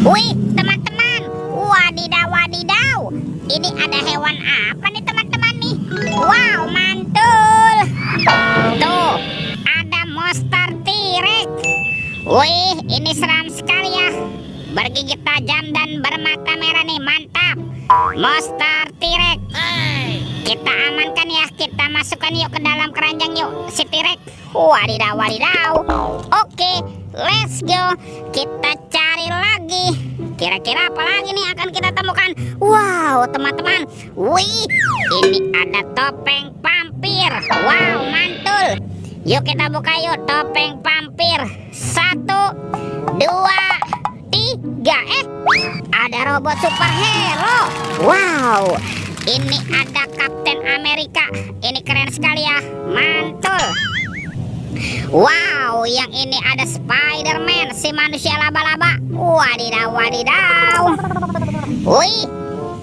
Wih, teman-teman. Wadidaw, wadidaw. Ini ada hewan apa nih teman-teman nih? Wow, mantul. Tuh, ada monster T-Rex. Wih, ini seram sekali ya. Bergigit tajam dan bermata merah nih, mantap. Monster T-Rex. Kita amankan ya, kita masukkan yuk ke dalam keranjang yuk, si T-Rex. Wadidaw, wadidaw. Oke, let's go. Kita cari lagi. Kira-kira apa lagi nih akan kita temukan? Wow, teman-teman. Wih, ini ada topeng vampir. Wow, mantul. Yuk kita buka yuk topeng vampir. 1, 2, 3. Ada robot superhero. Wow, ini ada Kapten Amerika. Ini keren sekali ya, mantul. Wow, yang ini ada Spider-Man, si manusia laba-laba. Wadidaw, wadidaw. Wih,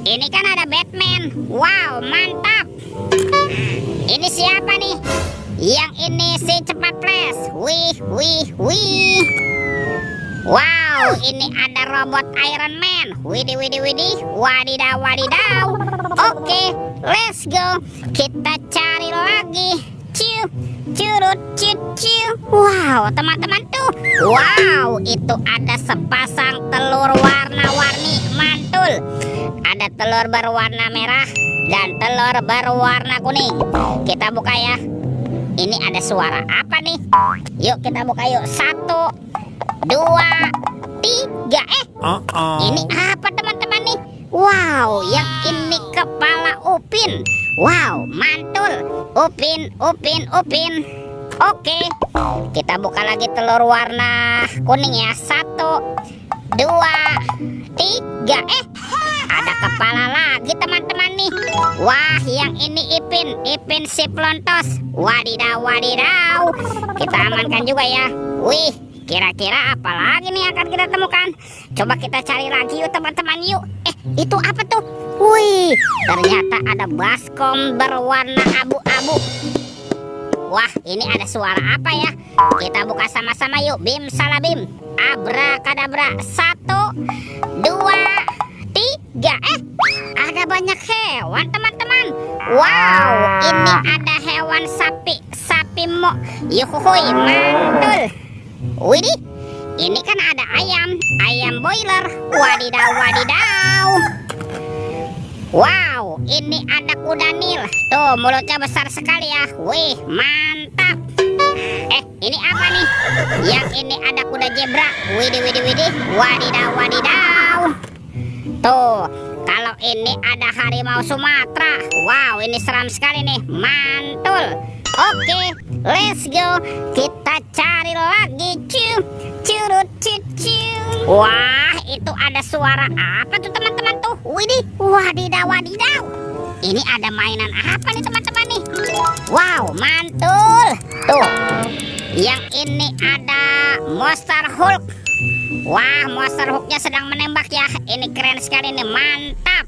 ini kan ada Batman. Wow, mantap. Ini siapa nih? Yang ini si cepat flash. Wih, wih, wih. Wow, ini ada robot Iron Man. Widih, widih, widih. Wadidaw, wadidaw. Oke, let's go. Kita cari lagi. Ciu, curut, ciu. Wow, teman-teman tuh. Wow, itu ada sepasang telur warna-warni. Mantul. Ada telur berwarna merah dan telur berwarna kuning. Kita buka ya. Ini ada suara apa nih? Yuk kita buka yuk. 1, 2, 3. Ini apa teman-teman nih? Wow, yang ini kepala Upin. Wow, mantul. Upin. Oke, kita buka lagi telur warna kuning ya. 1, 2, 3. Ada kepala lagi teman-teman nih. Wah, yang ini Ipin si pelontos. Wadidaw, wadidaw. Kita amankan juga ya. Wih, kira-kira apa lagi nih akan kita temukan? Coba kita cari lagi yuk teman-teman yuk. Itu apa tuh? Wih, ternyata ada baskom berwarna abu-abu. Wah, ini ada suara apa ya? Kita buka sama-sama yuk. Bim salah bim. Abrakadabra. 1, 2, 3. Ada banyak hewan teman-teman. Wow, ini ada hewan sapi. Sapi mo. Yuhuy, mantul. Widih, ini kan ada ayam boiler. Wadidaw, wadidaw. Wow, ini ada kuda Nil. Tuh, mulutnya besar sekali ya. Wih, mantap. Ini apa nih? Yang ini ada kuda zebra. Widih, widih, widih. Wadidaw, wadidaw. Tuh, kalau ini ada harimau Sumatera. Wow, ini seram sekali nih. Mantul. Oke, let's go. Kita cari lagi. Ciu, curut, ciu. Wah, itu ada suara apa tuh teman-teman tuh? Widih, wadidaw, wadidaw. Ini ada mainan apa nih teman-teman nih? Wow, mantul. Tuh, yang ini ada Monster Hulk. Wah, Monster Hulknya sedang menembak ya. Ini keren sekali nih, mantap.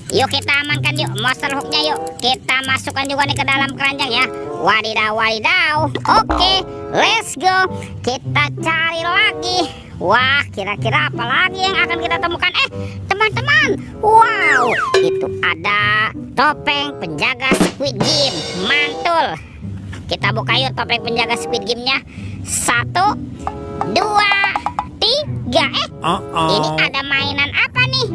Yuk kita amankan yuk Monster Hulknya yuk. Kita masukkan juga nih ke dalam keranjang ya. Wadidaw, wadidaw. Oke, let's go. Kita cari lagi. Wah, kira-kira apa lagi yang akan kita temukan? Teman-teman, wow, itu ada topeng penjaga Squid Game. Mantul. Kita buka yuk topeng penjaga Squid Game-nya. 1, 2, 3. Ini ada mainan apa nih?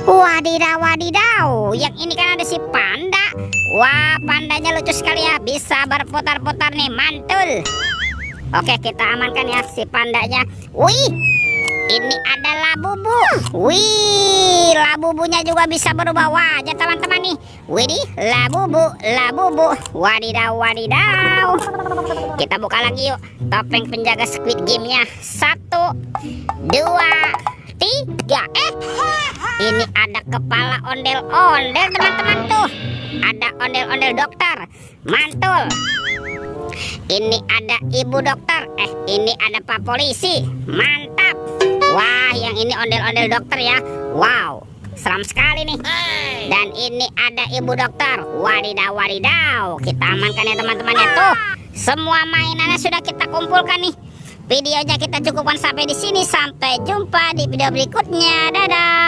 Wadidaw, wadidaw. Yang ini kan ada si panda. Wah, pandanya lucu sekali ya. Bisa berputar-putar nih, mantul. Oke, kita amankan ya si pandanya. Wih, ini ada Labubu. Wih, Labubunya juga bisa berubah wajah teman-teman nih. Widih, Labubu. Wadidaw, wadidaw. Kita buka lagi yuk topeng penjaga Squid Game-nya. 1, 2, 3. Ini ada kepala ondel-ondel teman-teman tuh. Ada ondel-ondel dokter. Mantul. Ini ada ibu dokter. Ini ada pak polisi. Mantap. Wah, yang ini ondel-ondel dokter ya. Wow, seram sekali nih. Dan ini ada ibu dokter. Wadidaw, wadidaw. Kita amankan ya teman-teman ya. Tuh, semua mainannya sudah kita kumpulkan nih. videonya kita cukupkan sampai di sini. Sampai jumpa di video berikutnya. Dadah.